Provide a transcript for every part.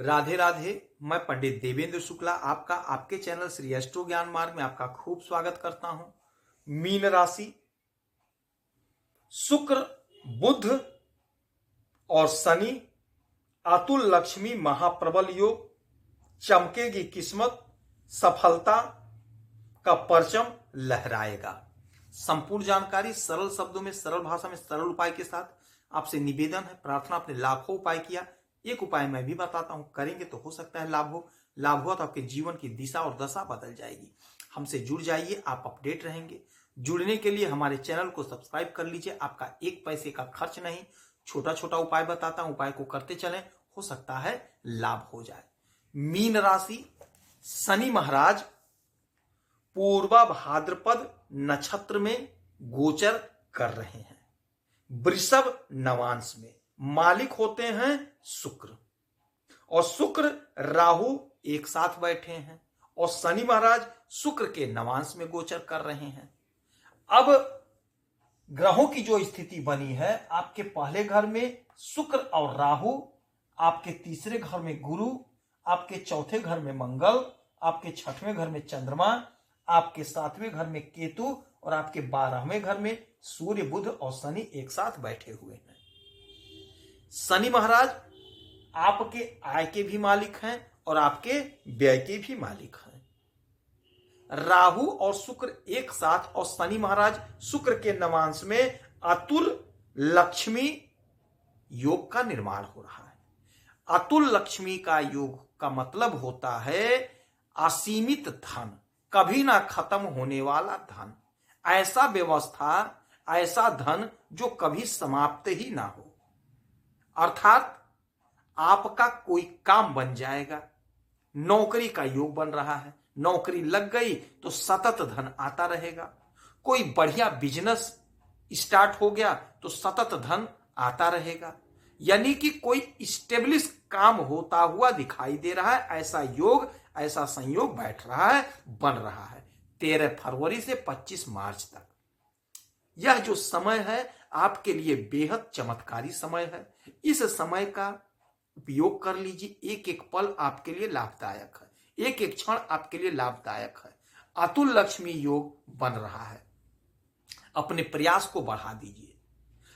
राधे राधे। मैं पंडित देवेंद्र शुक्ला आपका आपके चैनल श्री एस्ट्रो ज्ञान मार्ग में आपका खूब स्वागत करता हूं। मीन राशि, शुक्र, बुध और शनि, अतुल लक्ष्मी महाप्रबल योग, चमकेगी किस्मत, सफलता का परचम लहराएगा। संपूर्ण जानकारी सरल शब्दों में, सरल भाषा में, सरल उपाय के साथ आपसे निवेदन है, प्रार्थना। आपने लाखों उपाय किया, एक उपाय मैं भी बताता हूं, करेंगे तो हो सकता है लाभ हो। लाभ हुआ तो आपके जीवन की दिशा और दशा बदल जाएगी। हमसे जुड़ जाइए, आप अपडेट रहेंगे। जुड़ने के लिए हमारे चैनल को सब्सक्राइब कर लीजिए। आपका एक पैसे का खर्च नहीं, छोटा छोटा उपाय बताता हूं, उपाय को करते चलें, हो सकता है लाभ हो जाए। मीन राशि, शनि महाराज पूर्वा भाद्रपद नक्षत्र में गोचर कर रहे हैं। वृषभ नवांश में मालिक होते हैं शुक्र, और शुक्र राहु एक साथ बैठे हैं, और शनि महाराज शुक्र के नवांश में गोचर कर रहे हैं। अब ग्रहों की जो स्थिति बनी है, आपके पहले घर में शुक्र और राहु, आपके तीसरे घर में गुरु, आपके चौथे घर में मंगल, आपके छठवें घर में चंद्रमा, आपके सातवें घर में केतु, और आपके 12वें घर में सूर्य, बुध और शनि एक साथ बैठे हुए हैं। शनि महाराज आपके आय के भी मालिक हैं और आपके व्यय के भी मालिक हैं। राहु और शुक्र एक साथ, और शनि महाराज शुक्र के नवांश में अतुल लक्ष्मी योग का निर्माण हो रहा है। अतुल लक्ष्मी का योग का मतलब होता है असीमित धन, कभी ना खत्म होने वाला धन, ऐसा व्यवस्था, ऐसा धन जो कभी समाप्त ही ना हो। अर्थात आपका कोई काम बन जाएगा, नौकरी का योग बन रहा है, नौकरी लग गई तो सतत धन आता रहेगा। कोई बढ़िया बिजनेस स्टार्ट हो गया तो सतत धन आता रहेगा। यानी कि कोई स्टेब्लिश काम होता हुआ दिखाई दे रहा है, ऐसा योग, ऐसा संयोग बैठ रहा है, बन रहा है 13 फरवरी से 25 मार्च तक। यह जो समय है आपके लिए बेहद चमत्कारी समय है। इस समय का उपयोग कर लीजिए। एक एक पल आपके लिए लाभदायक है, एक एक क्षण आपके लिए लाभदायक है। अतुल लक्ष्मी योग बन रहा है, अपने प्रयास को बढ़ा दीजिए।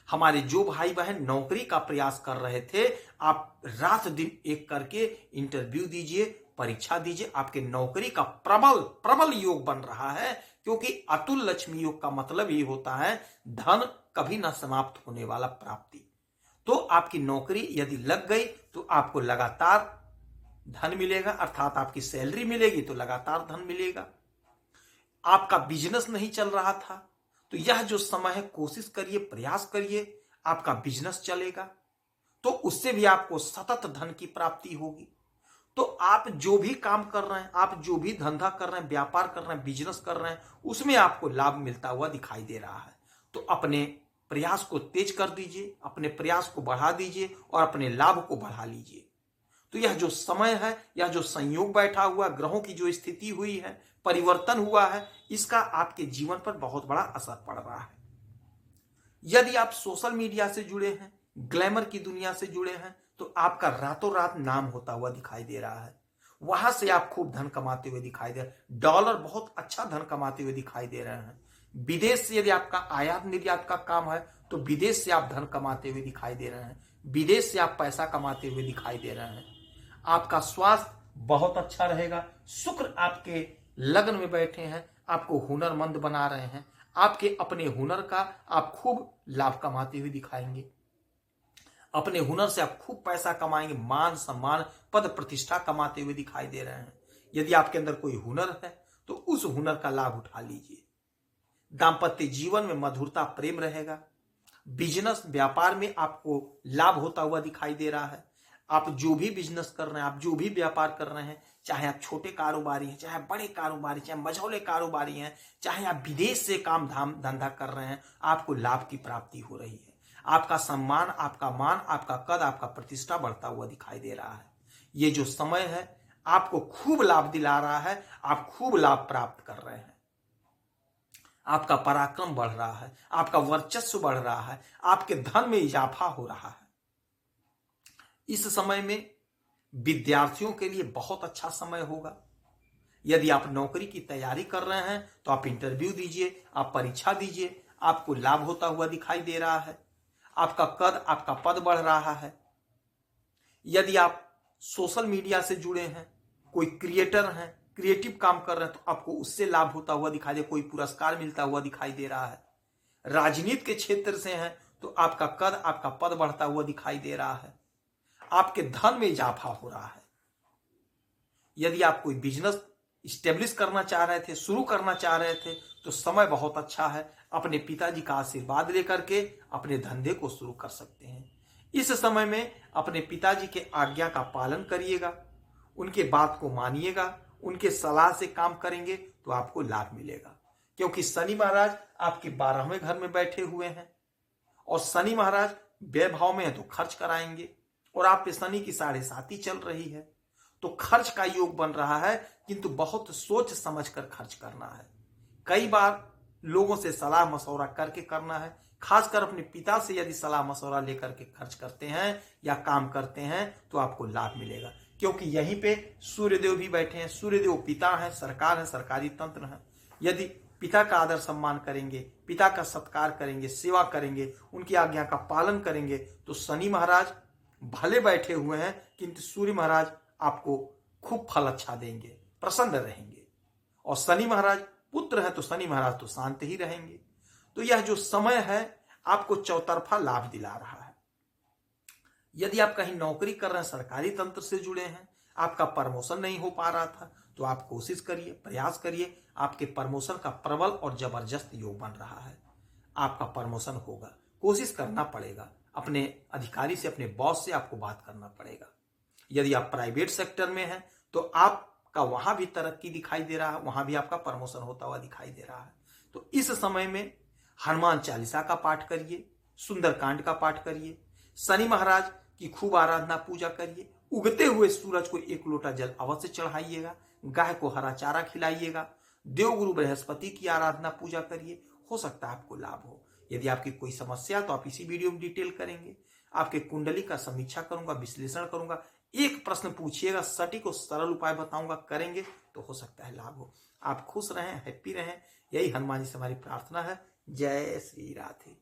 हमारे जो भाई बहन नौकरी का प्रयास कर रहे थे, आप रात दिन एक करके इंटरव्यू दीजिए, परीक्षा दीजिए। आपके नौकरी का प्रबल प्रबल योग बन रहा है, क्योंकि अतुल लक्ष्मी योग का मतलब ही होता है धन कभी ना समाप्त होने वाला प्राप्ति। तो आपकी नौकरी यदि लग गई तो आपको लगातार धन मिलेगा, अर्थात आपकी सैलरी मिलेगी तो लगातार धन मिलेगा। आपका बिजनेस नहीं चल रहा था तो यह जो समय है, कोशिश करिए, प्रयास करिए, आपका बिजनेस चलेगा, तो उससे भी आपको सतत धन की प्राप्ति होगी। तो आप जो भी काम कर रहे हैं, आप जो भी धंधा कर रहे हैं, व्यापार कर रहे हैं, बिजनेस कर रहे हैं, उसमें आपको लाभ मिलता हुआ दिखाई दे रहा है। तो अपने प्रयास को तेज कर दीजिए, अपने प्रयास को बढ़ा दीजिए और अपने लाभ को बढ़ा लीजिए। तो यह जो समय है, यह जो संयोग बैठा हुआ, ग्रहों की जो स्थिति हुई है, परिवर्तन हुआ है, इसका आपके जीवन पर बहुत बड़ा असर पड़ रहा है। यदि आप सोशल मीडिया से जुड़े हैं, ग्लैमर की दुनिया से जुड़े हैं, तो आपका रातों रात नाम होता हुआ दिखाई दे रहा है। वहां से आप खूब धन कमाते हुए दिखाई दे रहे हैं, डॉलर बहुत अच्छा धन कमाते हुए दिखाई दे रहे हैं। विदेश से यदि आपका आयात निर्यात का काम है तो विदेश से आप धन कमाते हुए दिखाई दे रहे हैं, विदेश से आप पैसा कमाते हुए दिखाई दे रहे हैं। आपका स्वास्थ्य बहुत अच्छा रहेगा। शुक्र आपके लग्न में बैठे हैं, आपको हुनरमंद बना रहे हैं। आपके अपने हुनर का आप खूब लाभ कमाते हुए दिखाएंगे। अपने हुनर से आप खूब पैसा कमाएंगे, मान सम्मान पद प्रतिष्ठा कमाते हुए दिखाई दे रहे हैं। यदि आपके अंदर कोई हुनर है तो उस हुनर का लाभ उठा लीजिए। दाम्पत्य जीवन में मधुरता, प्रेम रहेगा। बिजनेस व्यापार में आपको लाभ होता हुआ दिखाई दे रहा है। आप जो भी बिजनेस कर रहे हैं, आप जो भी व्यापार कर रहे हैं, चाहे आप छोटे कारोबारी हैं, चाहे बड़े कारोबारी, चाहे मझौले कारोबारी हैं, चाहे आप विदेश से काम धाम धंधा कर रहे हैं, आपको लाभ की प्राप्ति हो रही है। आपका सम्मान, आपका मान, आपका कद, आपका प्रतिष्ठा बढ़ता हुआ दिखाई दे रहा है। ये जो समय है आपको खूब लाभ दिला रहा है, आप खूब लाभ प्राप्त कर रहे हैं। आपका पराक्रम बढ़ रहा है, आपका वर्चस्व बढ़ रहा है, आपके धन में इजाफा हो रहा है। इस समय में विद्यार्थियों के लिए बहुत अच्छा समय होगा। यदि आप नौकरी की तैयारी कर रहे हैं तो आप इंटरव्यू दीजिए, आप परीक्षा दीजिए, आपको लाभ होता हुआ दिखाई दे रहा है। आपका पद बढ़ रहा है। यदि आप सोशल मीडिया से जुड़े हैं, कोई क्रिएटर हैं, क्रिएटिव काम कर रहे हैं, तो आपको उससे लाभ होता हुआ दिखाई दे, कोई पुरस्कार मिलता हुआ दिखाई दे रहा है। राजनीति के क्षेत्र से हैं तो आपका पद बढ़ता हुआ दिखाई दे रहा है। आपके धन में इजाफा हो रहा है। यदि आप कोई बिजनेस स्टेब्लिश करना चाह रहे थे, शुरू करना चाह रहे थे, तो समय बहुत अच्छा है। अपने पिताजी का आशीर्वाद लेकर के अपने धंधे को शुरू कर सकते हैं। इस समय में अपने पिताजी के आज्ञा का पालन करिएगा, उनके बात को मानिएगा, उनके सलाह से काम करेंगे तो आपको लाभ मिलेगा। क्योंकि शनि महाराज आपके 12वें घर में बैठे हुए हैं और शनि महाराज व्यय भाव में है तो खर्च कराएंगे, और आप पे शनि की 7.5 चल रही है तो खर्च का योग बन रहा है, किंतु बहुत सोच समझ कर खर्च करना है। कई बार लोगों से सलाह मशवरा करके करना है। खासकर अपने पिता से यदि सलाह मशवरा लेकर के खर्च करते हैं या काम करते हैं तो आपको लाभ मिलेगा। क्योंकि यहीं पे सूर्यदेव भी बैठे हैं। सूर्यदेव पिता है, सरकार है, सरकारी तंत्र है। यदि पिता का आदर सम्मान करेंगे, पिता का सत्कार करेंगे, सेवा करेंगे, उनकी आज्ञा का पालन करेंगे, तो शनि महाराज भले बैठे हुए हैं किंतु सूर्य महाराज आपको खूब फल अच्छा देंगे, प्रसन्न रहेंगे। और शनि महाराज पुत्र है तो शनि महाराज तो शांत ही रहेंगे। तो यह जो समय है आपको चौतरफा लाभ दिला रहा है। यदि आप कहीं नौकरी कर रहे हैं, सरकारी तंत्र से जुड़े हैं, आपका प्रमोशन नहीं हो पा रहा था, तो आप कोशिश करिए, प्रयास करिए। आपके प्रमोशन का प्रबल और जबरदस्त योग बन रहा है। आपका प्रमोशन होगा। कोशिश करना पड़ेगा। अपने अधिकारी से, अपने बॉस से आपको बात करना पड़ेगा। यदि आप प्राइवेट सेक्टर में हैं तो आपका वहां भी तरक्की दिखाई दे रहा है, वहां भी आपका प्रमोशन होता हुआ दिखाई दे रहा है। तो इस समय में हनुमान चालीसा का पाठ करिए, सुंदरकांड का पाठ करिए, शनि महाराज की खूब आराधना पूजा करिए। उगते हुए सूरज को 1 लोटा जल अवश्य चढ़ाइएगा। गाय को हरा चारा खिलाइएगा। देवगुरु बृहस्पति की आराधना पूजा करिए। हो सकता है आपको लाभ हो। यदि आपकी कोई समस्या तो आप इसी वीडियो में डिटेल करेंगे। आपके कुंडली का समीक्षा करूंगा, विश्लेषण करूंगा। एक प्रश्न पूछिएगा, सटीक और सरल उपाय बताऊंगा, करेंगे तो हो सकता है लाभ हो। आप खुश रहें, हैप्पी रहें, यही हनुमान जी से हमारी प्रार्थना है। जय श्री राधे।